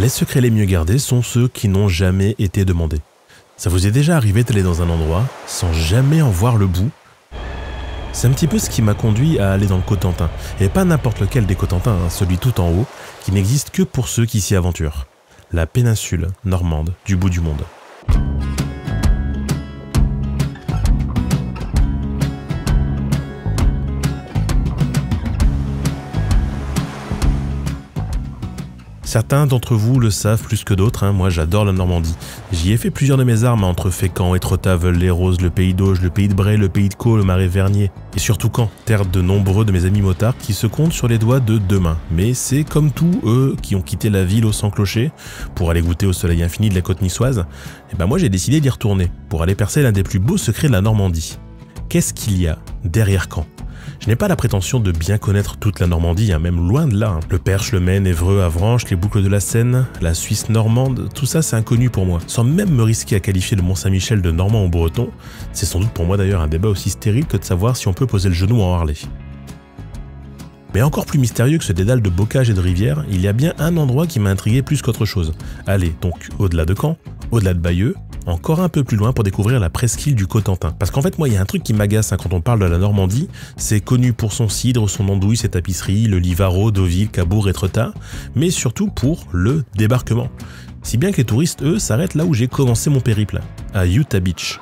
Les secrets les mieux gardés sont ceux qui n'ont jamais été demandés. Ça vous est déjà arrivé d'aller dans un endroit sans jamais en voir le bout? C'est un petit peu ce qui m'a conduit à aller dans le Cotentin, et pas n'importe lequel des Cotentins, celui tout en haut, qui n'existe que pour ceux qui s'y aventurent. La péninsule normande du bout du monde. Certains d'entre vous le savent plus que d'autres, moi j'adore la Normandie. J'y ai fait plusieurs de mes armes entre Fécamp, Étretat, Veules-les-Roses, le Pays d'Auge, le Pays de Bray, le Pays de Caux, le Marais Vernier. Et surtout Caen, terre de nombreux de mes amis motards qui se comptent sur les doigts de deux mains. Mais c'est comme tous eux qui ont quitté la ville au sang clocher pour aller goûter au soleil infini de la côte niçoise. Et ben moi j'ai décidé d'y retourner pour aller percer l'un des plus beaux secrets de la Normandie. Qu'est-ce qu'il y a derrière Caen ? Je n'ai pas la prétention de bien connaître toute la Normandie, même loin de là. Le Perche, le Maine, Évreux, Avranches, les boucles de la Seine, la Suisse normande, tout ça c'est inconnu pour moi. Sans même me risquer à qualifier le Mont-Saint-Michel de normand ou breton, c'est sans doute pour moi d'ailleurs un débat aussi stérile que de savoir si on peut poser le genou en Harley. Mais encore plus mystérieux que ce dédale de bocages et de rivières, il y a bien un endroit qui m'a intrigué plus qu'autre chose. Allez, donc au-delà de Caen, au-delà de Bayeux, encore un peu plus loin pour découvrir la presqu'île du Cotentin. Parce qu'en fait, moi, il y a un truc qui m'agace quand on parle de la Normandie, c'est connu pour son cidre, son andouille, ses tapisseries, le Livaro, Deauville, Cabourg, Étretat, mais surtout pour le débarquement. Si bien que les touristes, eux, s'arrêtent là où j'ai commencé mon périple, à Utah Beach.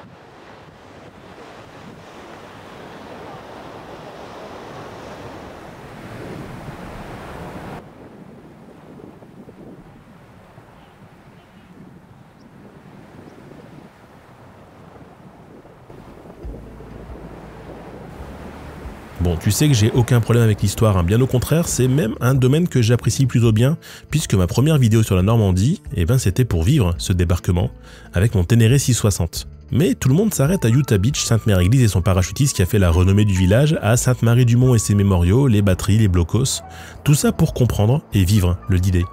Bon, tu sais que j'ai aucun problème avec l'histoire, bien au contraire, c'est même un domaine que j'apprécie plutôt bien, puisque ma première vidéo sur la Normandie, c'était pour vivre ce débarquement avec mon Ténéré 660. Mais tout le monde s'arrête à Utah Beach, Sainte-Mère-Église et son parachutiste qui a fait la renommée du village, à Sainte-Marie-du-Mont et ses mémoriaux, les batteries, les blocos, tout ça pour comprendre et vivre le D-Day.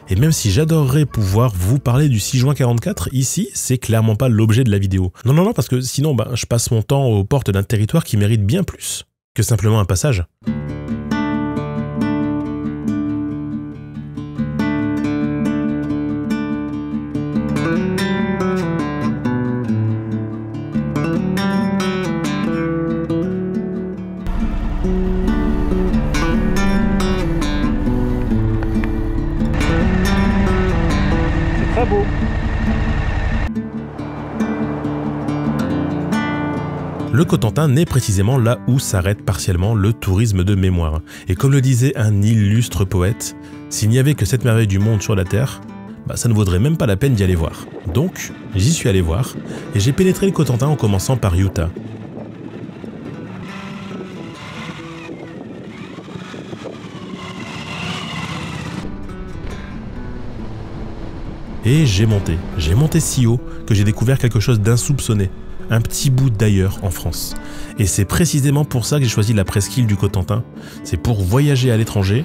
Et même si j'adorerais pouvoir vous parler du 6 juin 44, ici, c'est clairement pas l'objet de la vidéo. Non, parce que sinon, je passe mon temps aux portes d'un territoire qui mérite bien plus que simplement un passage. C'est très beau. Le Cotentin naît précisément là où s'arrête partiellement le tourisme de mémoire. Et comme le disait un illustre poète, s'il n'y avait que cette merveille du monde sur la Terre, ça ne vaudrait même pas la peine d'y aller voir. Donc, j'y suis allé voir, et j'ai pénétré le Cotentin en commençant par Utah. Et j'ai monté si haut que j'ai découvert quelque chose d'insoupçonné. Un petit bout d'ailleurs en France. Et c'est précisément pour ça que j'ai choisi la presqu'île du Cotentin. C'est pour voyager à l'étranger,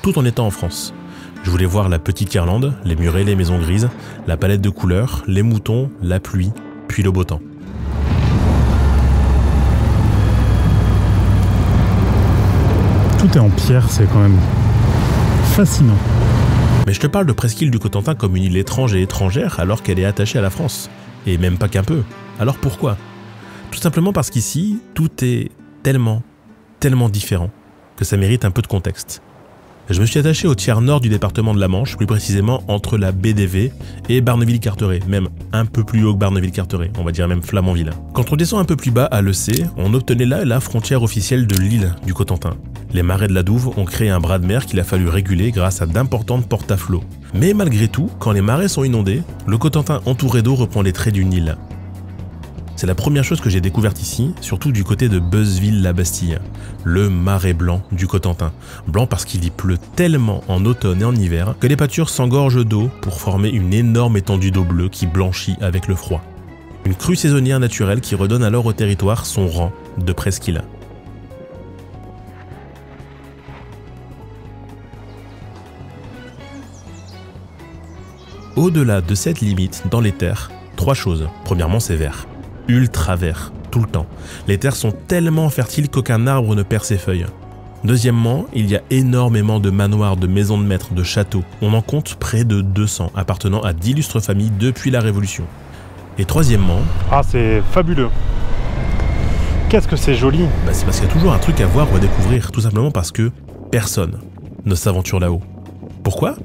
tout en étant en France. Je voulais voir la petite Irlande, les murets, les maisons grises, la palette de couleurs, les moutons, la pluie, puis le beau temps. Tout est en pierre, c'est quand même fascinant. Mais je te parle de presqu'île du Cotentin comme une île étrange et étrangère alors qu'elle est attachée à la France. Et même pas qu'un peu. Alors pourquoi? Tout simplement parce qu'ici, tout est tellement différent que ça mérite un peu de contexte. Je me suis attaché au tiers nord du département de la Manche, plus précisément entre la baie d'Évé et Barneville-Carteret, même un peu plus haut que Barneville-Carteret, on va dire même Flamanville. Quand on descend un peu plus bas à Leucé, on obtenait là la frontière officielle de l'île du Cotentin. Les marais de la Douve ont créé un bras de mer qu'il a fallu réguler grâce à d'importantes portes à flot. Mais malgré tout, quand les marais sont inondés, le Cotentin entouré d'eau reprend les traits d'une île. C'est la première chose que j'ai découverte ici, surtout du côté de Beuzeville-la-Bastille, le marais blanc du Cotentin. Blanc parce qu'il y pleut tellement en automne et en hiver que les pâtures s'engorgent d'eau pour former une énorme étendue d'eau bleue qui blanchit avec le froid. Une crue saisonnière naturelle qui redonne alors au territoire son rang de presqu'île. Au-delà de cette limite, dans les terres, trois choses. Premièrement, c'est vert. Ultra vert, tout le temps. Les terres sont tellement fertiles qu'aucun arbre ne perd ses feuilles. Deuxièmement, il y a énormément de manoirs, de maisons de maître, de châteaux. On en compte près de 200 appartenant à d'illustres familles depuis la Révolution. Et troisièmement... Ah, c'est fabuleux. Qu'est-ce que c'est joli. C'est parce qu'il y a toujours un truc à voir ou à découvrir, tout simplement parce que personne ne s'aventure là-haut. Pourquoi ?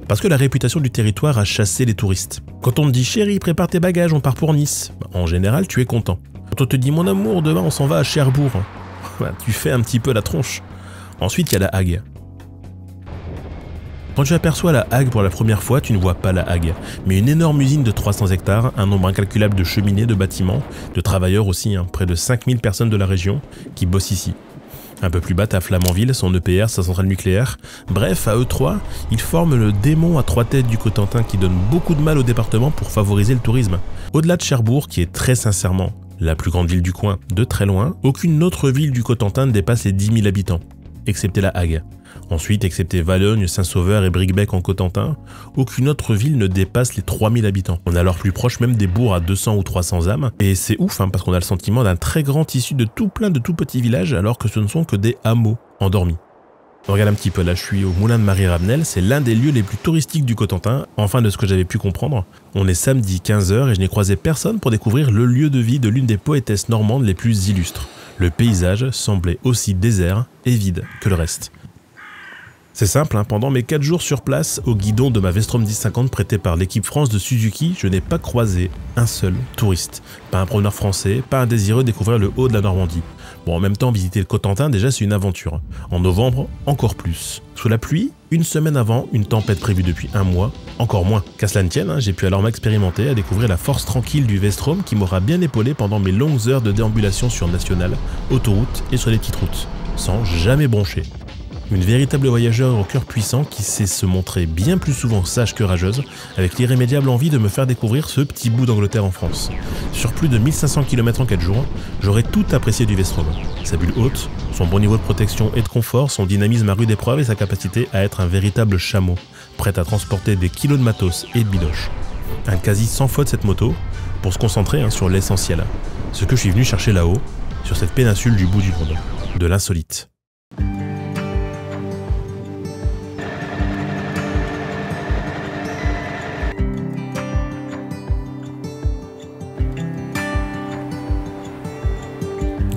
Parce que la réputation du territoire a chassé les touristes. Quand on te dit « Chérie, prépare tes bagages, on part pour Nice », en général, tu es content. Quand on te dit « Mon amour, demain on s'en va à Cherbourg », tu fais un petit peu la tronche. Ensuite, il y a la Hague. Quand tu aperçois la Hague pour la première fois, tu ne vois pas la Hague, mais une énorme usine de 300 hectares, un nombre incalculable de cheminées, de bâtiments, de travailleurs aussi, près de 5000 personnes de la région qui bossent ici. Un peu plus bas, t'as Flamanville, son EPR, sa centrale nucléaire. Bref, à eux trois, ils forment le démon à 3 têtes du Cotentin qui donne beaucoup de mal au département pour favoriser le tourisme. Au-delà de Cherbourg, qui est très sincèrement la plus grande ville du coin, de très loin, aucune autre ville du Cotentin ne dépasse les 10 000 habitants. Excepté la Hague. Ensuite, excepté Valognes, Saint-Sauveur et Bricbec en Cotentin, aucune autre ville ne dépasse les 3000 habitants. On est alors plus proche même des bourgs à 200 ou 300 âmes, et c'est ouf parce qu'on a le sentiment d'un très grand tissu de tout plein de tout petits villages alors que ce ne sont que des hameaux endormis. On regarde un petit peu, là je suis au Moulin de Marie-Ravenel, c'est l'un des lieux les plus touristiques du Cotentin, enfin de ce que j'avais pu comprendre. On est samedi 15h et je n'ai croisé personne pour découvrir le lieu de vie de l'une des poétesses normandes les plus illustres. Le paysage semblait aussi désert et vide que le reste. C'est simple, pendant mes 4 jours sur place, au guidon de ma Vestrom 1050 prêtée par l'équipe France de Suzuki, je n'ai pas croisé un seul touriste. Pas un promeneur français, pas un désireux découvrir le haut de la Normandie. Bon, en même temps, visiter le Cotentin, déjà c'est une aventure. En novembre, encore plus. Sous la pluie, une semaine avant, une tempête prévue depuis 1 mois, encore moins. Qu'à cela ne tienne, j'ai pu alors m'expérimenter à découvrir la force tranquille du Vestrom qui m'aura bien épaulé pendant mes longues heures de déambulation sur nationale, autoroute et sur les petites routes, sans jamais broncher. Une véritable voyageur au cœur puissant qui sait se montrer bien plus souvent sage que rageuse, avec l'irrémédiable envie de me faire découvrir ce petit bout d'Angleterre en France. Sur plus de 1500 km en 4 jours, j'aurais tout apprécié du Vestrom. Sa bulle haute, son bon niveau de protection et de confort, son dynamisme à rude épreuve et sa capacité à être un véritable chameau, prêt à transporter des kilos de matos et de bidoches. Un quasi sans faute cette moto, pour se concentrer sur l'essentiel. Ce que je suis venu chercher là-haut, sur cette péninsule du bout du monde, de l'insolite.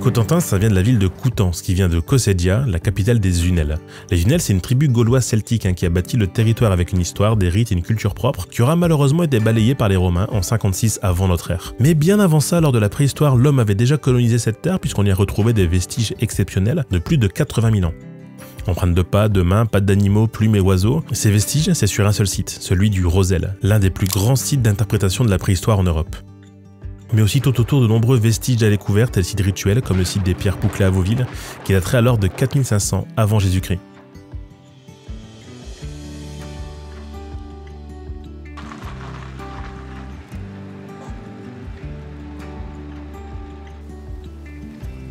Cotentin, ça vient de la ville de Coutances, qui vient de Cossédia, la capitale des Unelles. Les Unelles, c'est une tribu gauloise celtique qui a bâti le territoire avec une histoire, des rites et une culture propre, qui aura malheureusement été balayée par les Romains en 56 avant notre ère. Mais bien avant ça, lors de la préhistoire, l'homme avait déjà colonisé cette terre puisqu'on y a retrouvé des vestiges exceptionnels de plus de 80 000 ans. Empreintes de pas, de mains, pattes d'animaux, plumes et oiseaux. Ces vestiges, c'est sur un seul site, celui du Rosel, l'un des plus grands sites d'interprétation de la préhistoire en Europe. Mais aussi tout autour de nombreux vestiges à découvert, tels sites rituels comme le site des pierres Pouclé à Vauville, qui daterait alors de 4500 avant Jésus-Christ.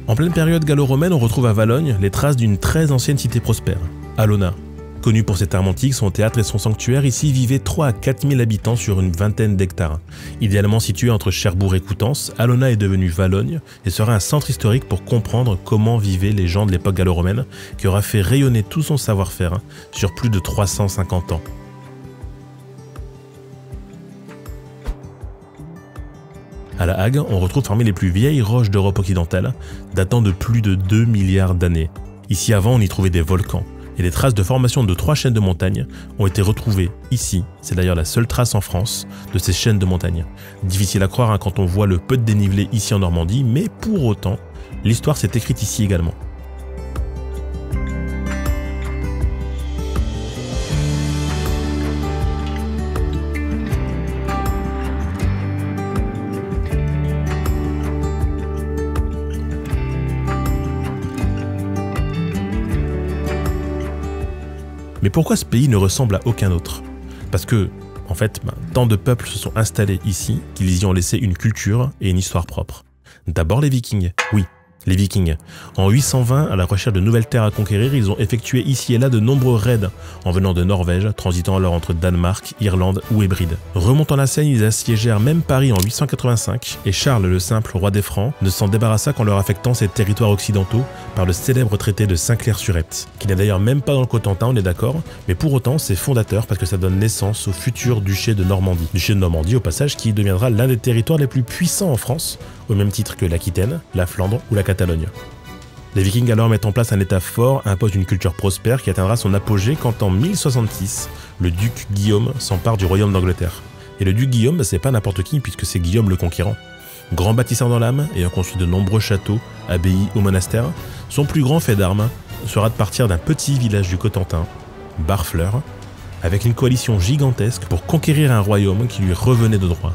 En pleine période gallo-romaine, on retrouve à Valognes les traces d'une très ancienne cité prospère, Alona. Connu pour ses termes antiques, son théâtre et son sanctuaire, ici vivaient 3 à 4 000 habitants sur une vingtaine d'hectares. Idéalement situé entre Cherbourg et Coutances, Alona est devenue Valogne et sera un centre historique pour comprendre comment vivaient les gens de l'époque gallo-romaine, qui aura fait rayonner tout son savoir-faire sur plus de 350 ans. À la Hague, on retrouve parmi les plus vieilles roches d'Europe occidentale, datant de plus de 2 milliards d'années. Ici avant, on y trouvait des volcans. Et les traces de formation de 3 chaînes de montagnes ont été retrouvées ici. C'est d'ailleurs la seule trace en France de ces chaînes de montagnes. Difficile à croire quand on voit le peu de dénivelé ici en Normandie, mais pour autant, l'histoire s'est écrite ici également. Mais pourquoi ce pays ne ressemble à aucun autre? Parce que, en fait, tant de peuples se sont installés ici qu'ils y ont laissé une culture et une histoire propre. D'abord les Vikings, oui. Les Vikings. En 820, à la recherche de nouvelles terres à conquérir, ils ont effectué ici et là de nombreux raids en venant de Norvège, transitant alors entre Danemark, Irlande ou Hébride. Remontant la Seine, ils assiégèrent même Paris en 885 et Charles le Simple, roi des Francs, ne s'en débarrassa qu'en leur affectant ses territoires occidentaux par le célèbre traité de Saint-Clair-sur-Epte, qui n'est d'ailleurs même pas dans le Cotentin, on est d'accord, mais pour autant c'est fondateur parce que ça donne naissance au futur duché de Normandie. Duché de Normandie au passage qui deviendra l'un des territoires les plus puissants en France, au même titre que l'Aquitaine, la Flandre ou la Catalogne. Les Vikings alors mettent en place un état fort, imposent une culture prospère qui atteindra son apogée quand en 1066, le duc Guillaume s'empare du royaume d'Angleterre. Et le duc Guillaume, c'est pas n'importe qui puisque c'est Guillaume le Conquérant. Grand bâtisseur dans l'âme, ayant construit de nombreux châteaux, abbayes ou monastères, son plus grand fait d'armes sera de partir d'un petit village du Cotentin, Barfleur, avec une coalition gigantesque pour conquérir un royaume qui lui revenait de droit.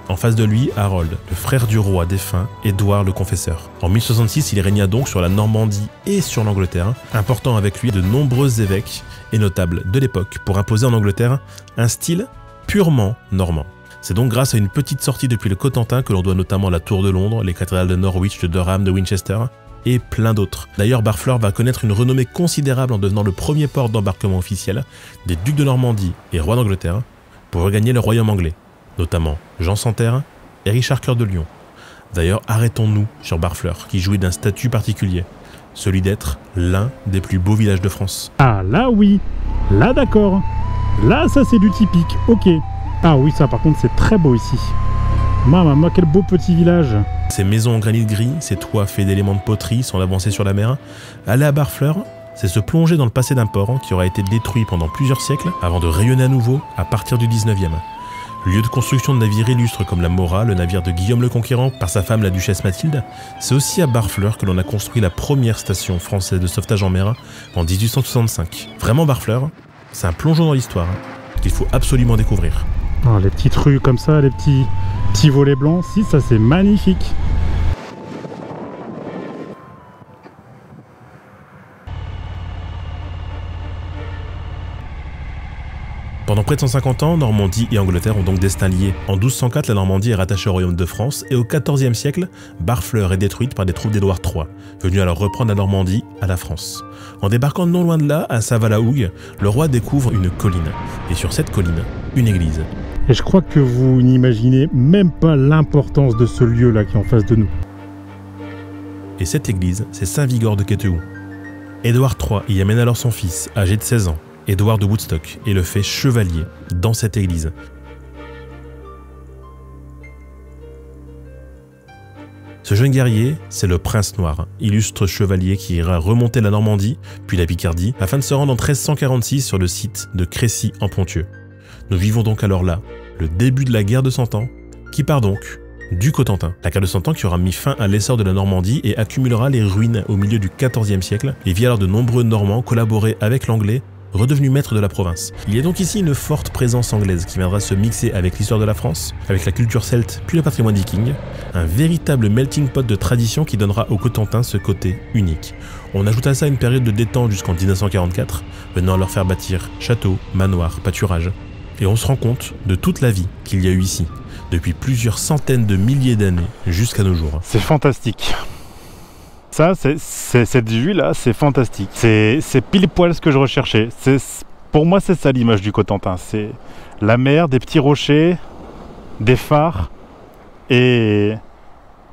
En face de lui, Harold, le frère du roi défunt, Édouard le Confesseur. En 1066, il régna donc sur la Normandie et sur l'Angleterre, important avec lui de nombreux évêques et notables de l'époque pour imposer en Angleterre un style purement normand. C'est donc grâce à une petite sortie depuis le Cotentin que l'on doit notamment la Tour de Londres, les cathédrales de Norwich, de Durham, de Winchester et plein d'autres. D'ailleurs, Barfleur va connaître une renommée considérable en devenant le premier port d'embarquement officiel des ducs de Normandie et rois d'Angleterre pour regagner le royaume anglais, notamment Jean Santerre et Richard Cœur de Lion. D'ailleurs, arrêtons-nous sur Barfleur, qui jouit d'un statut particulier, celui d'être l'un des plus beaux villages de France. Ah là oui, là d'accord. Là ça c'est du typique, ok. Ah oui ça par contre c'est très beau ici. Maman, quel beau petit village. Ces maisons en granit gris, ces toits faits d'éléments de poterie sans avancer sur la mer, aller à Barfleur, c'est se plonger dans le passé d'un port qui aura été détruit pendant plusieurs siècles avant de rayonner à nouveau à partir du 19e. Lieu de construction de navires illustres comme la Mora, le navire de Guillaume le Conquérant par sa femme la duchesse Mathilde, c'est aussi à Barfleur que l'on a construit la première station française de sauvetage en mer en 1865. Vraiment Barfleur, c'est un plongeon dans l'histoire qu'il faut absolument découvrir. Oh, les petites rues comme ça, les petits volets blancs, si ça c'est magnifique. Pendant près de 150 ans, Normandie et Angleterre ont donc destin liés. En 1204, la Normandie est rattachée au royaume de France et au XIVe siècle, Barfleur est détruite par des troupes d'Édouard III, venu alors reprendre la Normandie à la France. En débarquant non loin de là, à Saint-Valahougue, le roi découvre une colline, et sur cette colline, une église. Et je crois que vous n'imaginez même pas l'importance de ce lieu-là qui est en face de nous. Et cette église, c'est Saint-Vigor de Quétehoue. Édouard III y amène alors son fils, âgé de 16 ans, Édouard de Woodstock, et le fait chevalier dans cette église. Ce jeune guerrier, c'est le Prince Noir, illustre chevalier qui ira remonter la Normandie, puis la Picardie, afin de se rendre en 1346 sur le site de Crécy en Ponthieu. Nous vivons donc alors là, le début de la guerre de Cent Ans, qui part donc du Cotentin. La guerre de Cent Ans qui aura mis fin à l'essor de la Normandie et accumulera les ruines au milieu du XIVe siècle, et via alors de nombreux Normands collaborer avec l'anglais, redevenu maître de la province. Il y a donc ici une forte présence anglaise qui viendra se mixer avec l'histoire de la France, avec la culture celte puis le patrimoine viking, un véritable melting pot de tradition qui donnera au Cotentin ce côté unique. On ajoute à ça une période de détente jusqu'en 1944, venant leur faire bâtir châteaux, manoirs, pâturages. Et on se rend compte de toute la vie qu'il y a eu ici, depuis plusieurs centaines de milliers d'années jusqu'à nos jours. C'est fantastique. Ça, cette vue-là, c'est fantastique. C'est pile poil ce que je recherchais. Pour moi, c'est ça l'image du Cotentin. C'est la mer, des petits rochers, des phares et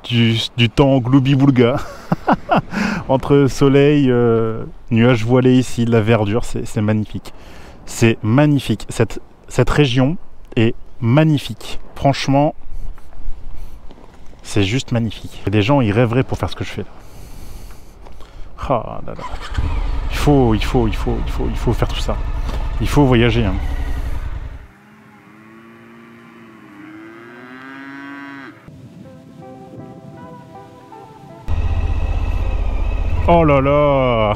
du temps gloubi-boulga. Entre soleil, nuages voilés ici, de la verdure, c'est magnifique. C'est magnifique. Cette région est magnifique. Franchement, c'est juste magnifique. Et des gens y rêveraient pour faire ce que je fais là. Ah là là. Il faut faire tout ça. Il faut voyager. Hein. Oh là là.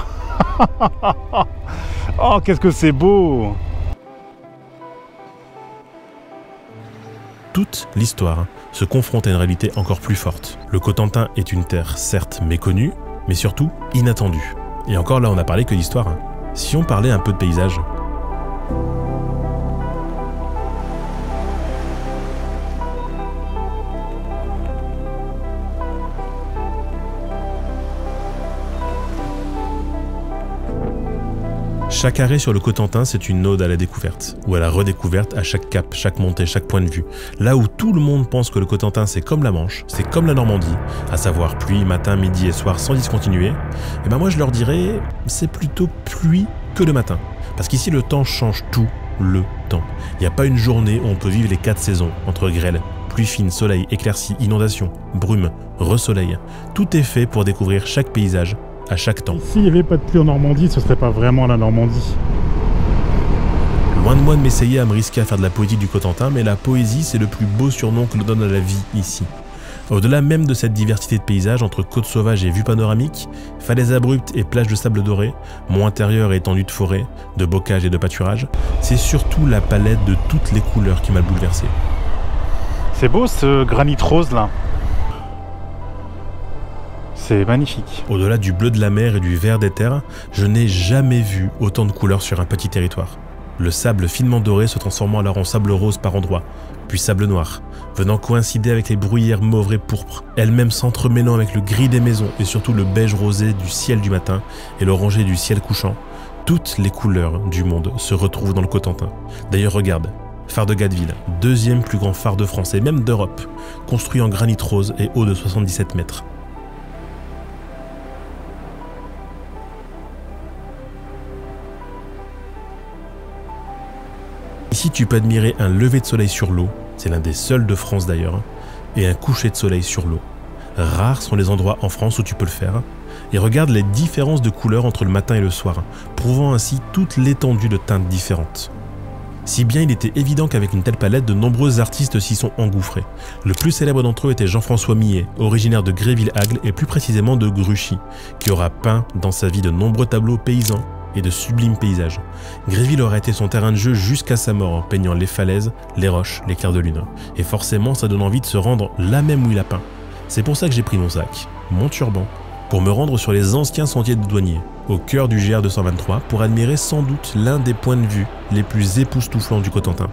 Oh, qu'est-ce que c'est beau. Toute l'histoire se confronte à une réalité encore plus forte. Le Cotentin est une terre certes méconnue, mais surtout inattendue. Et encore là, on n'a parlé que d'histoire. Si on parlait un peu de paysage. Chaque arrêt sur le Cotentin, c'est une ode à la découverte, ou à la redécouverte à chaque cap, chaque montée, chaque point de vue. Là où tout le monde pense que le Cotentin c'est comme la Manche, c'est comme la Normandie, à savoir pluie, matin, midi et soir sans discontinuer, et ben moi je leur dirais, c'est plutôt pluie que le matin. Parce qu'ici le temps change tout le temps. Il n'y a pas une journée où on peut vivre les 4 saisons, entre grêle, pluie fine, soleil, éclaircie, inondation, brume, re-soleil. Tout est fait pour découvrir chaque paysage, à chaque temps. S'il n'y avait pas de pluie en Normandie, ce serait pas vraiment la Normandie. Loin de moi de m'essayer à me risquer à faire de la poésie du Cotentin, mais la poésie c'est le plus beau surnom que l'on donne à la vie ici. Au-delà même de cette diversité de paysages entre côtes sauvages et vues panoramiques, falaises abruptes et plages de sable doré, monts intérieurs et étendues de forêt, de bocage et de pâturage, c'est surtout la palette de toutes les couleurs qui m'a bouleversé. C'est beau ce granit rose là. C'est magnifique. Au-delà du bleu de la mer et du vert des terres, je n'ai jamais vu autant de couleurs sur un petit territoire. Le sable finement doré se transformant alors en sable rose par endroits, puis sable noir, venant coïncider avec les bruyères mauves et pourpres, elles-mêmes s'entremêlant avec le gris des maisons et surtout le beige rosé du ciel du matin et l'orangé du ciel couchant. Toutes les couleurs du monde se retrouvent dans le Cotentin. D'ailleurs regarde, phare de Gatteville, deuxième plus grand phare de France et même d'Europe, construit en granit rose et haut de 77 mètres. Ici, tu peux admirer un lever de soleil sur l'eau, c'est l'un des seuls de France d'ailleurs, et un coucher de soleil sur l'eau. Rares sont les endroits en France où tu peux le faire. Et regarde les différences de couleurs entre le matin et le soir, prouvant ainsi toute l'étendue de teintes différentes. Si bien il était évident qu'avec une telle palette, de nombreux artistes s'y sont engouffrés. Le plus célèbre d'entre eux était Jean-François Millet, originaire de Gréville-Agles et plus précisément de Gruchy, qui aura peint dans sa vie de nombreux tableaux paysans et de sublimes paysages. Gréville aura été son terrain de jeu jusqu'à sa mort, en peignant les falaises, les roches, les clairs de lune. Et forcément, ça donne envie de se rendre là même où il a peint. C'est pour ça que j'ai pris mon sac, mon turban, pour me rendre sur les anciens sentiers de douaniers, au cœur du GR 223, pour admirer sans doute l'un des points de vue les plus époustouflants du Cotentin.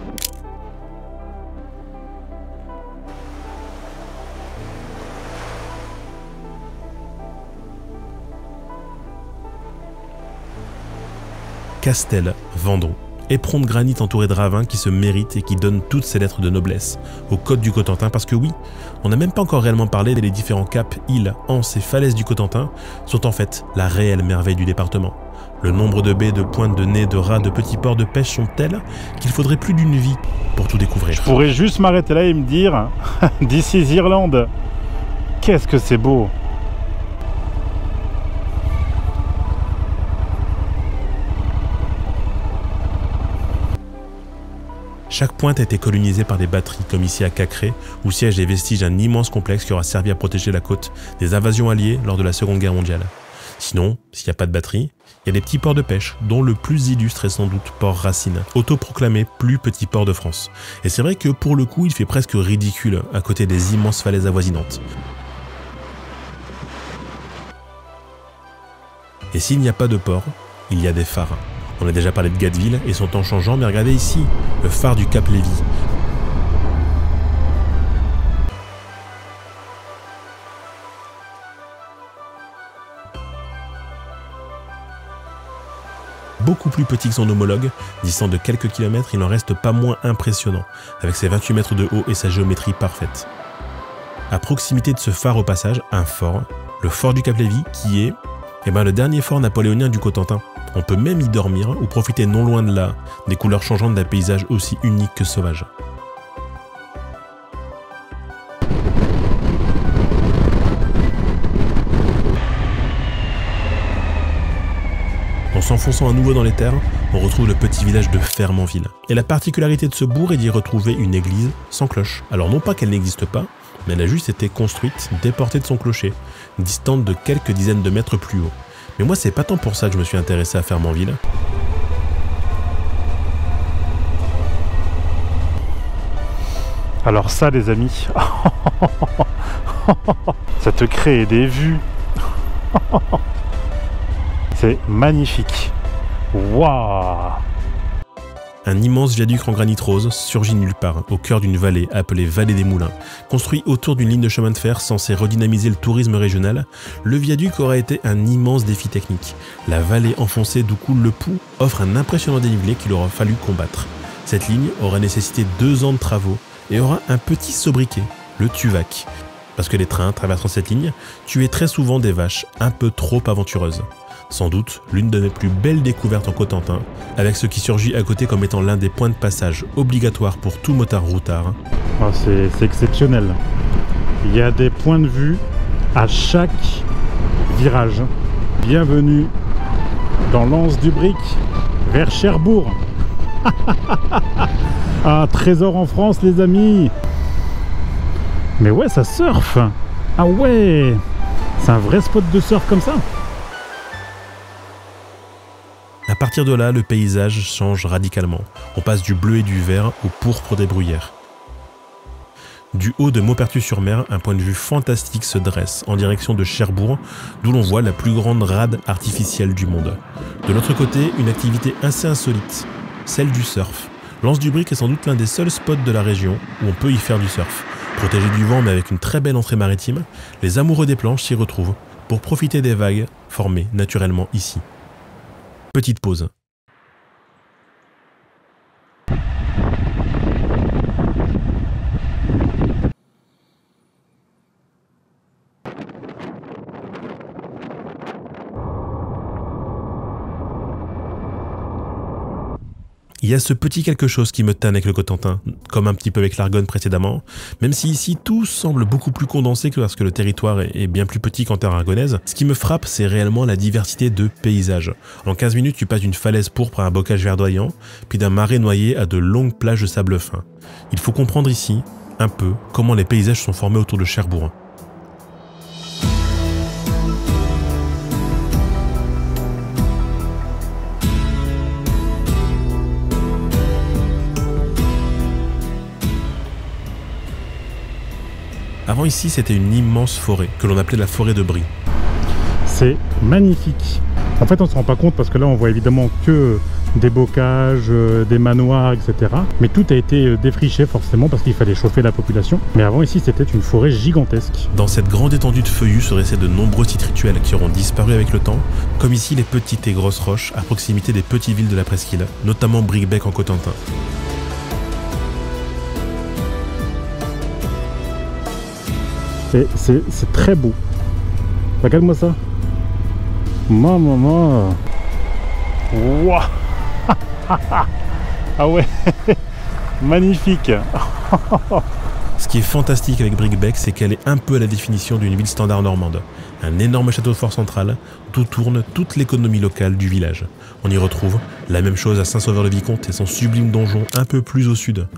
Castel Vendon, éperon de granit entouré de ravins qui se méritent et qui donnent toutes ses lettres de noblesse aux côtes du Cotentin, parce que oui, on n'a même pas encore réellement parlé des différents caps, îles, anses et falaises du Cotentin sont en fait la réelle merveille du département. Le nombre de baies, de pointes, de nez, de rats, de petits ports de pêche sont tels qu'il faudrait plus d'une vie pour tout découvrir. Je pourrais juste m'arrêter là et me dire This is Irlande. Qu'est-ce que c'est beau! Chaque pointe a été colonisée par des batteries, comme ici à Cacré, où siègent les vestiges d'un immense complexe qui aura servi à protéger la côte des invasions alliées lors de la Seconde Guerre mondiale. Sinon, s'il n'y a pas de batterie, il y a des petits ports de pêche, dont le plus illustre est sans doute Port Racine, autoproclamé plus petit port de France. Et c'est vrai que pour le coup, il fait presque ridicule à côté des immenses falaises avoisinantes. Et s'il n'y a pas de port, il y a des phares. On a déjà parlé de Gatteville et son temps changeant, mais regardez ici, le phare du Cap Lévy. Beaucoup plus petit que son homologue, distant de quelques kilomètres, il n'en reste pas moins impressionnant, avec ses 28 mètres de haut et sa géométrie parfaite. À proximité de ce phare au passage, un fort, le fort du Cap Lévy, qui est le dernier fort napoléonien du Cotentin. On peut même y dormir ou profiter non loin de là des couleurs changeantes d'un paysage aussi unique que sauvage. En s'enfonçant à nouveau dans les terres, on retrouve le petit village de Fermanville. Et la particularité de ce bourg est d'y retrouver une église sans cloche. Alors non pas qu'elle n'existe pas, mais elle a juste été construite, déportée de son clocher, distante de quelques dizaines de mètres plus haut. Mais moi, c'est pas tant pour ça que je me suis intéressé à Fermanville. Alors ça, les amis, ça te crée des vues. C'est magnifique. Waouh! Un immense viaduc en granit rose surgit nulle part, au cœur d'une vallée appelée Vallée des Moulins. Construit autour d'une ligne de chemin de fer censée redynamiser le tourisme régional, le viaduc aurait été un immense défi technique. La vallée enfoncée d'où coule le Pou offre un impressionnant dénivelé qu'il aura fallu combattre. Cette ligne aurait nécessité 2 ans de travaux et aura un petit sobriquet, le Tuvac. Parce que les trains traversant cette ligne tuaient très souvent des vaches un peu trop aventureuses. Sans doute l'une de mes plus belles découvertes en Cotentin, avec ce qui surgit à côté comme étant l'un des points de passage obligatoires pour tout motard routard. Oh, c'est exceptionnel. Il y a des points de vue à chaque virage. Bienvenue dans l'Anse du Bric, vers Cherbourg. Un trésor en France, les amis. Mais ouais, ça surfe. Ah ouais, c'est un vrai spot de surf comme ça. À partir de là, le paysage change radicalement. On passe du bleu et du vert au pourpre des bruyères. Du haut de Maupertuis-sur-Mer, un point de vue fantastique se dresse en direction de Cherbourg, d'où l'on voit la plus grande rade artificielle du monde. De l'autre côté, une activité assez insolite, celle du surf. L'Anse du Bric est sans doute l'un des seuls spots de la région où on peut y faire du surf. Protégé du vent mais avec une très belle entrée maritime, les amoureux des planches s'y retrouvent pour profiter des vagues formées naturellement ici. Petite pause. Il y a ce petit quelque chose qui me tanne avec le Cotentin, comme un petit peu avec l'Argonne précédemment, même si ici tout semble beaucoup plus condensé que parce que le territoire est bien plus petit qu'en terre argonnaise. Ce qui me frappe, c'est réellement la diversité de paysages. En 15 minutes, tu passes d'une falaise pourpre à un bocage verdoyant, puis d'un marais noyé à de longues plages de sable fin. Il faut comprendre ici, un peu, comment les paysages sont formés autour de Cherbourg. Avant ici, c'était une immense forêt, que l'on appelait la forêt de Brie. C'est magnifique. En fait, on ne se rend pas compte parce que là, on voit évidemment que des bocages, des manoirs, etc. Mais tout a été défriché forcément parce qu'il fallait chauffer la population. Mais avant ici, c'était une forêt gigantesque. Dans cette grande étendue de feuillus se dressaient de nombreux sites rituels qui auront disparu avec le temps, comme ici les petites et grosses roches à proximité des petites villes de la presqu'île, notamment Bricbec en Cotentin. C'est très beau. Regarde-moi ça. Maman. Wow. Ah ouais. Magnifique. Ce qui est fantastique avec Bricbec, c'est qu'elle est un peu à la définition d'une ville standard normande. Un énorme château fort central, d'où tourne toute l'économie locale du village. On y retrouve la même chose à Saint-Sauveur-le-Vicomte et son sublime donjon un peu plus au sud.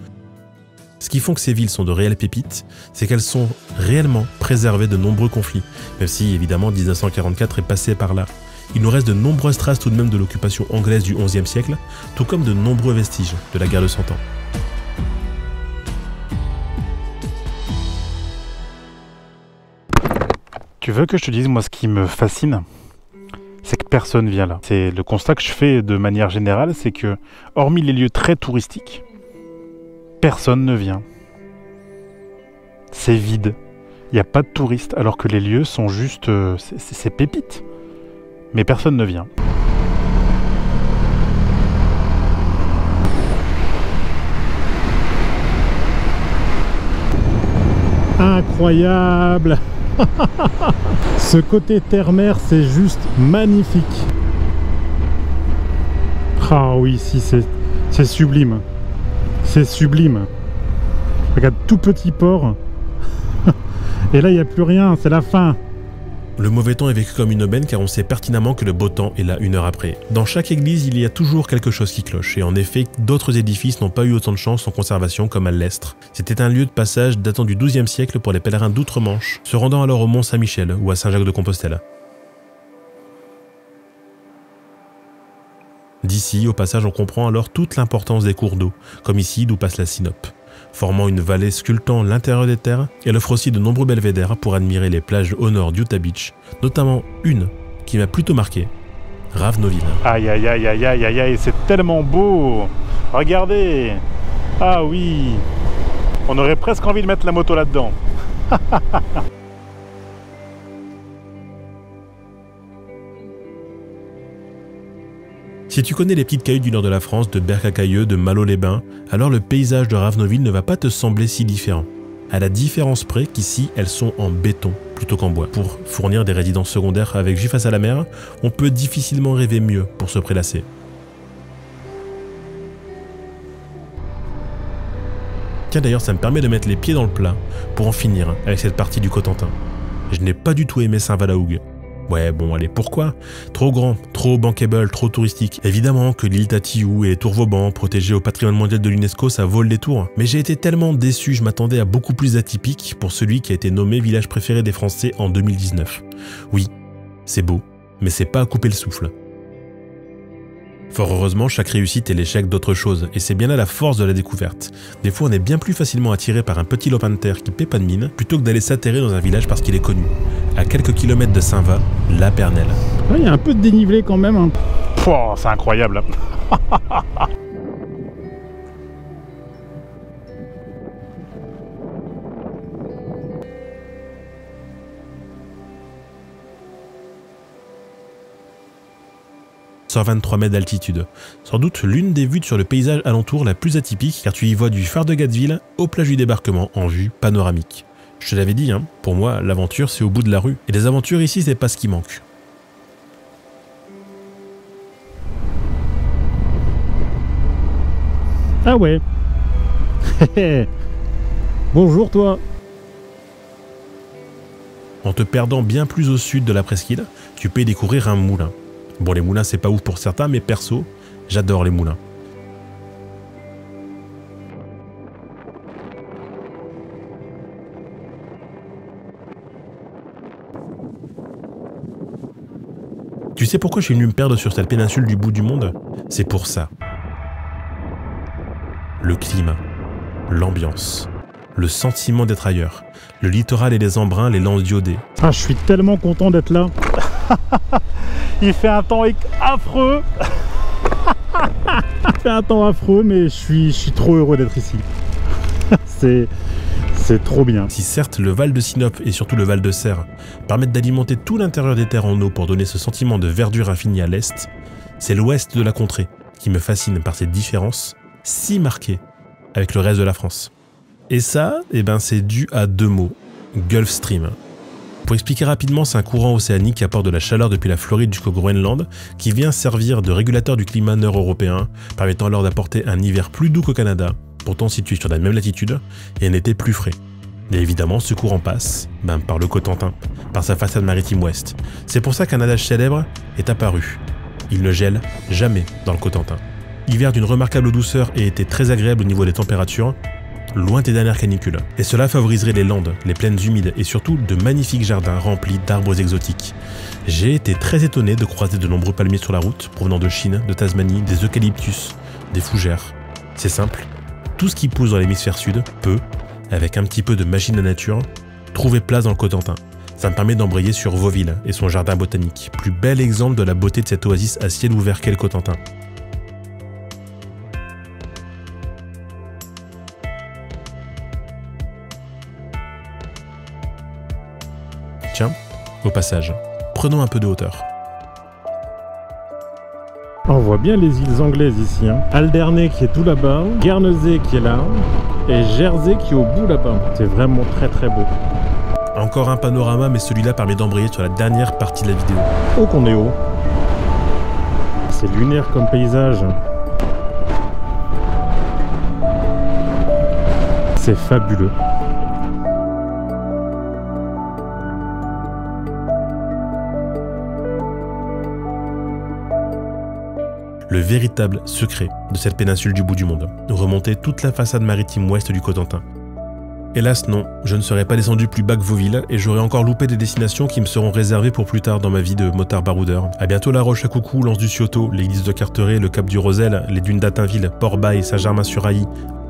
Ce qui font que ces villes sont de réelles pépites, c'est qu'elles sont réellement préservées de nombreux conflits, même si évidemment 1944 est passé par là. Il nous reste de nombreuses traces tout de même de l'occupation anglaise du XIe siècle, tout comme de nombreux vestiges de la guerre de 100 ans. Tu veux que je te dise, moi, ce qui me fascine, c'est que personne vient là. C'est le constat que je fais de manière générale, c'est que, hormis les lieux très touristiques, personne ne vient. C'est vide. Il n'y a pas de touristes, alors que les lieux sont juste... c'est pépites. Mais personne ne vient. Incroyable. Ce côté terre-mer, c'est juste magnifique. Ah oui, ici, c'est sublime. C'est sublime. Regarde, tout petit port. Et là, il n'y a plus rien, c'est la fin. Le mauvais temps est vécu comme une aubaine car on sait pertinemment que le beau temps est là 1 heure après. Dans chaque église, il y a toujours quelque chose qui cloche. Et en effet, d'autres édifices n'ont pas eu autant de chance en conservation comme à l'Estre. C'était un lieu de passage datant du XIIe siècle pour les pèlerins d'outre-Manche, se rendant alors au Mont Saint-Michel ou à Saint-Jacques-de-Compostelle. D'ici, au passage, on comprend alors toute l'importance des cours d'eau, comme ici d'où passe la Sinope. Formant une vallée sculptant l'intérieur des terres, elle offre aussi de nombreux belvédères pour admirer les plages au nord d'Utah Beach, notamment une qui m'a plutôt marqué, Ravenoville. Aïe aïe aïe aïe aïe aïe aïe, c'est tellement beau. Regardez. Ah oui. On aurait presque envie de mettre la moto là-dedans. Si tu connais les petites cayunes du nord de la France, de Berck-à-Cayeux, de Malo-les-Bains, alors le paysage de Ravenonville ne va pas te sembler si différent. À la différence près qu'ici, elles sont en béton plutôt qu'en bois. Pour fournir des résidences secondaires avec vue face à la mer, on peut difficilement rêver mieux pour se prélasser. Tiens d'ailleurs, ça me permet de mettre les pieds dans le plat pour en finir avec cette partie du Cotentin. Je n'ai pas du tout aimé Saint-Valahougue. Ouais, bon, allez, pourquoi? Trop grand, trop bankable, trop touristique. Évidemment que l'île Tatiou et les tours Vauban, protégées au patrimoine mondial de l'UNESCO, ça vole des tours. Mais j'ai été tellement déçu, je m'attendais à beaucoup plus atypique pour celui qui a été nommé village préféré des Français en 2019. Oui, c'est beau, mais c'est pas à couper le souffle. Fort heureusement, chaque réussite est l'échec d'autre chose, et c'est bien là la force de la découverte. Des fois, on est bien plus facilement attiré par un petit lopin de terre qui paie pas de mine, plutôt que d'aller s'atterrer dans un village parce qu'il est connu. À quelques kilomètres de Saint-Va, La Pernelle. Il y a un peu de dénivelé quand même. Hein. Oh, c'est incroyable. « 123 mètres d'altitude. Sans doute l'une des vues sur le paysage alentour la plus atypique, car tu y vois du phare de Gatteville aux plages du débarquement en vue panoramique. Je te l'avais dit, hein, pour moi, l'aventure c'est au bout de la rue. Et des aventures ici, c'est pas ce qui manque. Ah ouais. Bonjour toi. En te perdant bien plus au sud de la presqu'île, tu peux y découvrir un moulin. Bon, les moulins, c'est pas ouf pour certains, mais perso, j'adore les moulins. Tu sais pourquoi je suis venu me perdre sur cette péninsule du bout du monde? C'est pour ça. Le climat, l'ambiance, le sentiment d'être ailleurs, le littoral et les embruns, les landes iodées. Ah, je suis tellement content d'être là. Il fait un temps affreux. Il fait un temps affreux, mais je suis trop heureux d'être ici. C'est trop bien. Si certes le Val de Sinope et surtout le Val de Serre permettent d'alimenter tout l'intérieur des terres en eau pour donner ce sentiment de verdure infinie à l'est, c'est l'ouest de la contrée qui me fascine par ses différences si marquées avec le reste de la France. Et ça, eh ben, c'est dû à deux mots, Gulf Stream. Pour expliquer rapidement, c'est un courant océanique qui apporte de la chaleur depuis la Floride jusqu'au Groenland, qui vient servir de régulateur du climat nord-européen, permettant alors d'apporter un hiver plus doux qu'au Canada, pourtant situé sur la même latitude, et un été plus frais. Et évidemment, ce courant passe par le Cotentin, par sa façade maritime ouest. C'est pour ça qu'un adage célèbre est apparu. Il ne gèle jamais dans le Cotentin. Hiver d'une remarquable douceur et été très agréable au niveau des températures, loin des dernières canicules. Et cela favoriserait les landes, les plaines humides et surtout de magnifiques jardins remplis d'arbres exotiques. J'ai été très étonné de croiser de nombreux palmiers sur la route, provenant de Chine, de Tasmanie, des eucalyptus, des fougères. C'est simple, tout ce qui pousse dans l'hémisphère sud peut, avec un petit peu de magie de la nature, trouver place dans le Cotentin. Ça me permet d'embrayer sur Vauville et son jardin botanique, plus bel exemple de la beauté de cette oasis à ciel ouvert qu'est le Cotentin. Tiens, au passage, prenons un peu de hauteur. On voit bien les îles anglaises ici. Hein. Alderney qui est tout là-bas, Guernesey qui est là, et Jersey qui est au bout là-bas. C'est vraiment très très beau. Encore un panorama, mais celui-là permet d'embrayer sur la dernière partie de la vidéo. Oh qu'on est haut. C'est lunaire comme paysage. C'est fabuleux. Le véritable secret de cette péninsule du bout du monde, remonter toute la façade maritime ouest du Cotentin. Hélas non, je ne serais pas descendu plus bas que Vauville et j'aurais encore loupé des destinations qui me seront réservées pour plus tard dans ma vie de motard baroudeur. A bientôt la Roche à Coucou, l'Anse du Cioto, l'église de Carteret, le Cap du Rosel, les dunes d'Attainville, Port-Bail, Saint-Germain-sur-Ailly.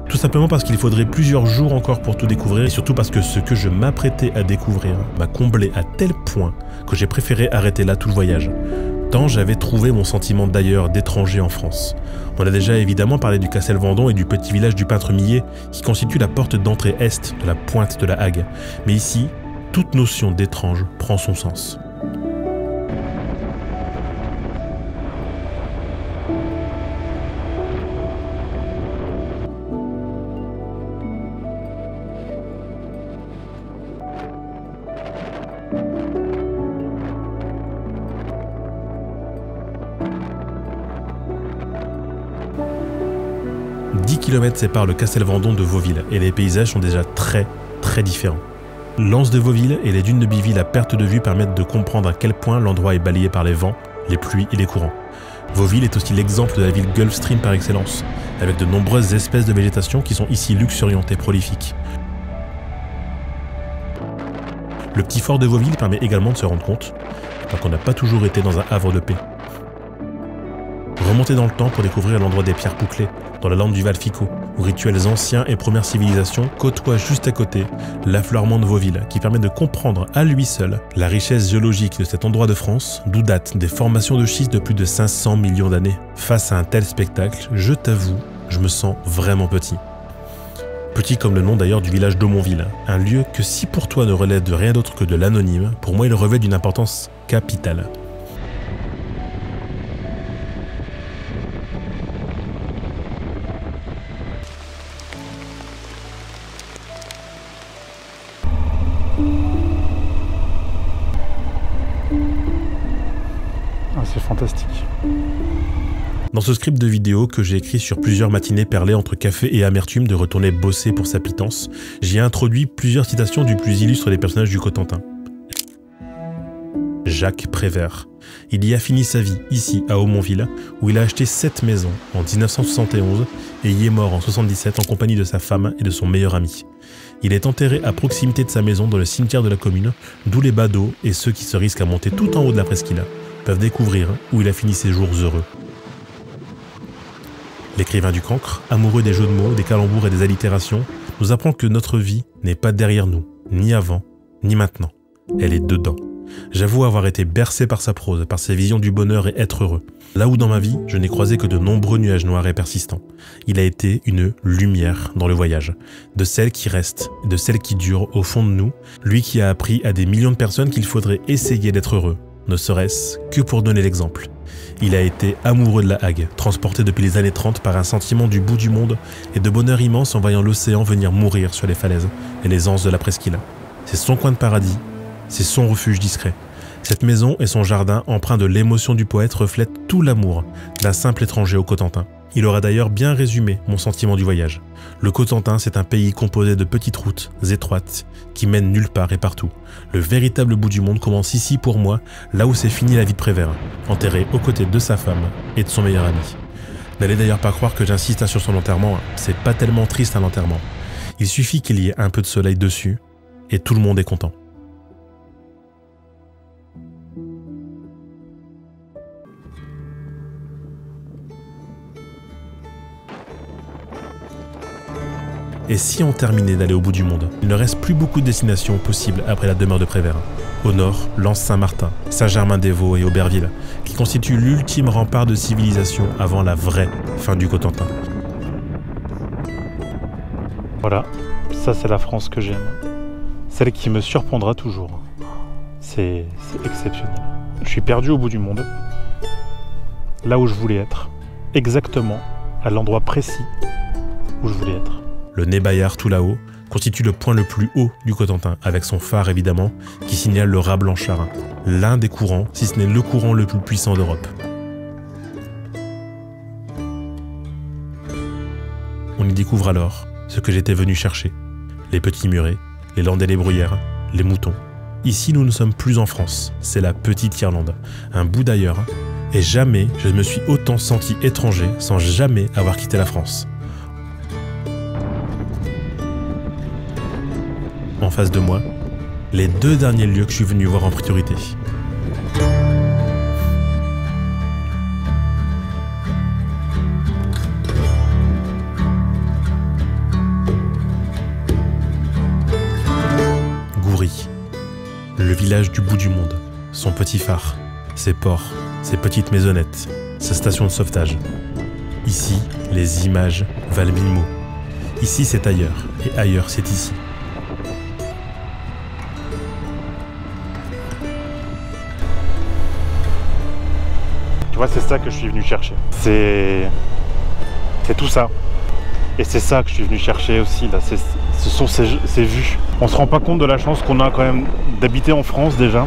Tout simplement parce qu'il faudrait plusieurs jours encore pour tout découvrir et surtout parce que ce que je m'apprêtais à découvrir m'a comblé à tel point que j'ai préféré arrêter là tout le voyage. tant j'avais trouvé mon sentiment d'ailleurs, d'étranger en France. On a déjà évidemment parlé du Castel-Vendôme et du petit village du peintre Millet qui constitue la porte d'entrée est de la pointe de la Hague. Mais ici, toute notion d'étrange prend son sens. « 10 km séparent le Castel-Vendôme de Vauville et les paysages sont déjà très différents. L'anse de Vauville et les dunes de Biville à perte de vue permettent de comprendre à quel point l'endroit est balayé par les vents, les pluies et les courants. Vauville est aussi l'exemple de la ville Gulf Stream par excellence, avec de nombreuses espèces de végétation qui sont ici luxuriantes et prolifiques. Le petit fort de Vauville permet également de se rendre compte qu'on n'a pas toujours été dans un havre de paix. Remontez dans le temps pour découvrir l'endroit des pierres bouclées, dans la lande du Val-Ficot, où rituels anciens et premières civilisations côtoient juste à côté l'affleurement de Vauville, qui permet de comprendre à lui seul la richesse géologique de cet endroit de France, d'où datent des formations de schiste de plus de 500 millions d'années. Face à un tel spectacle, je t'avoue, je me sens vraiment petit. Petit comme le nom d'ailleurs du village d'Aumonville, un lieu que si pour toi ne relève de rien d'autre que de l'anonyme, pour moi il revêt d'une importance capitale. C'est fantastique. Dans ce script de vidéo que j'ai écrit sur plusieurs matinées perlées entre café et amertume de retourner bosser pour sa pitance, j'y ai introduit plusieurs citations du plus illustre des personnages du Cotentin. Jacques Prévert. Il y a fini sa vie, ici, à Aumonville, où il a acheté 7 maisons en 1971 et y est mort en 77 en compagnie de sa femme et de son meilleur ami. Il est enterré à proximité de sa maison dans le cimetière de la commune, d'où les badauds et ceux qui se risquent à monter tout en haut de la presqu'île peuvent découvrir où il a fini ses jours heureux. L'écrivain du cancre, amoureux des jeux de mots, des calembours et des allitérations, nous apprend que notre vie n'est pas derrière nous, ni avant, ni maintenant. Elle est dedans. J'avoue avoir été bercé par sa prose, par ses visions du bonheur et être heureux. Là où dans ma vie, je n'ai croisé que de nombreux nuages noirs et persistants. Il a été une lumière dans le voyage, de celle qui reste, de celle qui dure au fond de nous, lui qui a appris à des millions de personnes qu'il faudrait essayer d'être heureux, ne serait-ce que pour donner l'exemple. Il a été amoureux de la Hague, transporté depuis les années 30 par un sentiment du bout du monde et de bonheur immense en voyant l'océan venir mourir sur les falaises et les anses de la presqu'île. C'est son coin de paradis, c'est son refuge discret. Cette maison et son jardin, empreints de l'émotion du poète, reflètent tout l'amour d'un simple étranger au Cotentin. Il aura d'ailleurs bien résumé mon sentiment du voyage. Le Cotentin, c'est un pays composé de petites routes étroites qui mènent nulle part et partout. Le véritable bout du monde commence ici pour moi, là où s'est finie la vie de Prévert, enterré aux côtés de sa femme et de son meilleur ami. N'allez d'ailleurs pas croire que j'insiste sur son enterrement, c'est pas tellement triste un enterrement. Il suffit qu'il y ait un peu de soleil dessus et tout le monde est content. Et si on terminait d'aller au bout du monde, il ne reste plus beaucoup de destinations possibles après la demeure de Prévert. Au nord, l'Anse-Saint-Martin, Saint-Germain-des-Vaux et Aubervilliers, qui constituent l'ultime rempart de civilisation avant la vraie fin du Cotentin. Voilà, ça c'est la France que j'aime. Celle qui me surprendra toujours. C'est exceptionnel. Je suis perdu au bout du monde, là où je voulais être, exactement à l'endroit précis où je voulais être. Le nez Bayard tout là-haut constitue le point le plus haut du Cotentin, avec son phare évidemment, qui signale le Raz Blanchard, l'un des courants, si ce n'est le courant le plus puissant d'Europe. On y découvre alors ce que j'étais venu chercher, les petits murets, les landes et les bruyères, les moutons. Ici nous ne sommes plus en France, c'est la petite Irlande, un bout d'ailleurs, et jamais je me suis autant senti étranger sans jamais avoir quitté la France. En face de moi, les 2 derniers lieux que je suis venu voir en priorité. Goury, le village du bout du monde, son petit phare, ses ports, ses petites maisonnettes, sa station de sauvetage. Ici, les images valent 1000 mots. Ici, c'est ailleurs, et ailleurs, c'est ici. Tu vois, c'est ça que je suis venu chercher. C'est tout ça. Et c'est ça que je suis venu chercher aussi, là. Ce sont ces vues. On se rend pas compte de la chance qu'on a quand même d'habiter en France déjà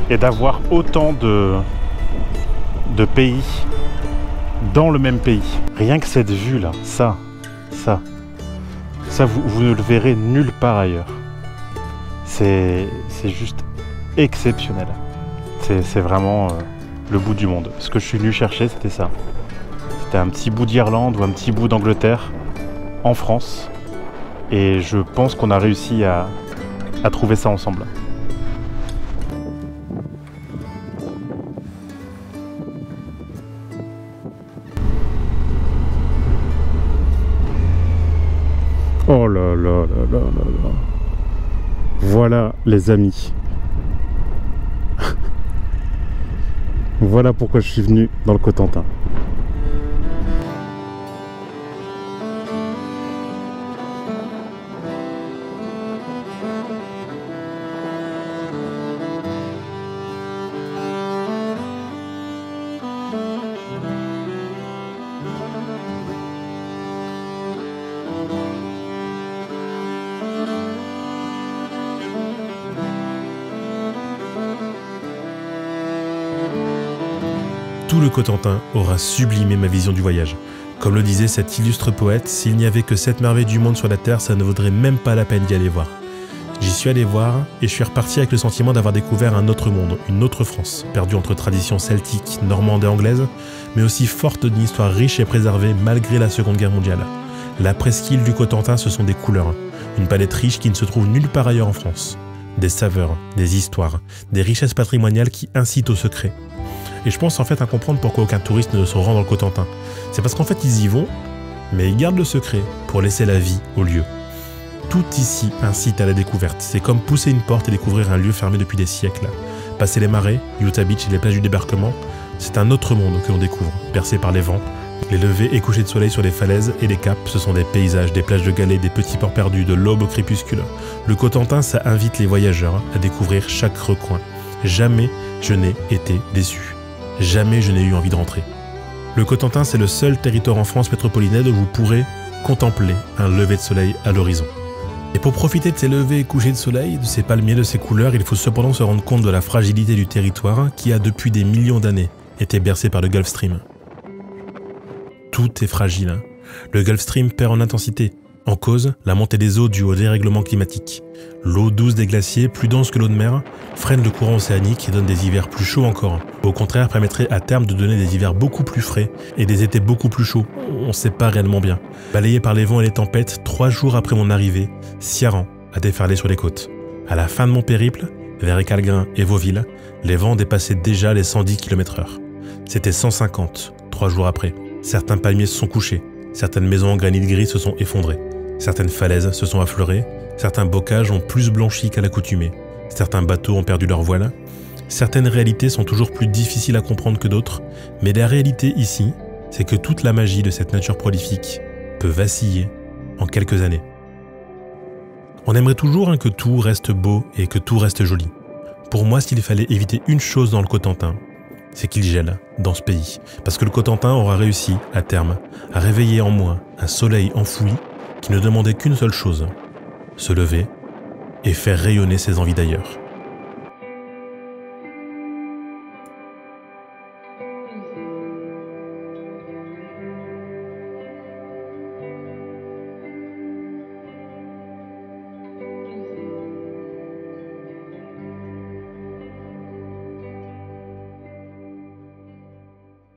et d'avoir autant de pays dans le même pays. Rien que cette vue là, ça vous ne le verrez nulle part ailleurs. C'est juste exceptionnel. C'est vraiment le bout du monde. Ce que je suis venu chercher, c'était ça. C'était un petit bout d'Irlande ou un petit bout d'Angleterre en France. Et je pense qu'on a réussi à trouver ça ensemble. Oh là là là là là là. Voilà les amis. Voilà pourquoi je suis venu dans le Cotentin. Tout le Cotentin aura sublimé ma vision du voyage. Comme le disait cet illustre poète, s'il n'y avait que 7 merveilles du monde sur la terre, ça ne vaudrait même pas la peine d'y aller voir. J'y suis allé voir et je suis reparti avec le sentiment d'avoir découvert un autre monde, une autre France, perdue entre traditions celtiques, normandes et anglaises, mais aussi forte d'une histoire riche et préservée malgré la Seconde Guerre mondiale. La presqu'île du Cotentin, ce sont des couleurs, une palette riche qui ne se trouve nulle part ailleurs en France. Des saveurs, des histoires, des richesses patrimoniales qui incitent au secret. Et je pense en fait à comprendre pourquoi aucun touriste ne se rend dans le Cotentin. C'est parce qu'en fait ils y vont, mais ils gardent le secret pour laisser la vie au lieu. Tout ici incite à la découverte. C'est comme pousser une porte et découvrir un lieu fermé depuis des siècles. Passer les marais, Utah Beach et les plages du débarquement, c'est un autre monde que l'on découvre, percé par les vents. Les levées et couchers de soleil sur les falaises et les caps, ce sont des paysages, des plages de galets, des petits ports perdus, de l'aube au crépuscule. Le Cotentin, ça invite les voyageurs à découvrir chaque recoin. Jamais je n'ai été déçu. Jamais je n'ai eu envie de rentrer. Le Cotentin, c'est le seul territoire en France métropolitaine où vous pourrez contempler un lever de soleil à l'horizon. Et pour profiter de ces levées et couchers de soleil, de ces palmiers, de ces couleurs, il faut cependant se rendre compte de la fragilité du territoire qui a depuis des millions d'années été bercé par le Gulf Stream. Tout est fragile. Le Gulf Stream perd en intensité. En cause, la montée des eaux due au dérèglement climatique. L'eau douce des glaciers, plus dense que l'eau de mer, freine le courant océanique et donne des hivers plus chauds encore. Au contraire, permettrait à terme de donner des hivers beaucoup plus frais et des étés beaucoup plus chauds. On ne sait pas réellement bien. Balayé par les vents et les tempêtes, 3 jours après mon arrivée, Ciarán a déferlé sur les côtes. À la fin de mon périple, vers Écalgrin et Vauville, les vents dépassaient déjà les 110 km/h. C'était 150, 3 jours après. Certains palmiers se sont couchés, certaines maisons en granit gris se sont effondrées. Certaines falaises se sont affleurées, certains bocages ont plus blanchi qu'à l'accoutumée, certains bateaux ont perdu leur voile. Certaines réalités sont toujours plus difficiles à comprendre que d'autres, mais la réalité ici, c'est que toute la magie de cette nature prolifique peut vaciller en quelques années. On aimerait toujours que tout reste beau et que tout reste joli. Pour moi, s'il fallait éviter une chose dans le Cotentin, c'est qu'il gèle dans ce pays, parce que le Cotentin aura réussi, à terme, à réveiller en moi un soleil enfoui qui ne demandait qu'une seule chose, se lever et faire rayonner ses envies d'ailleurs.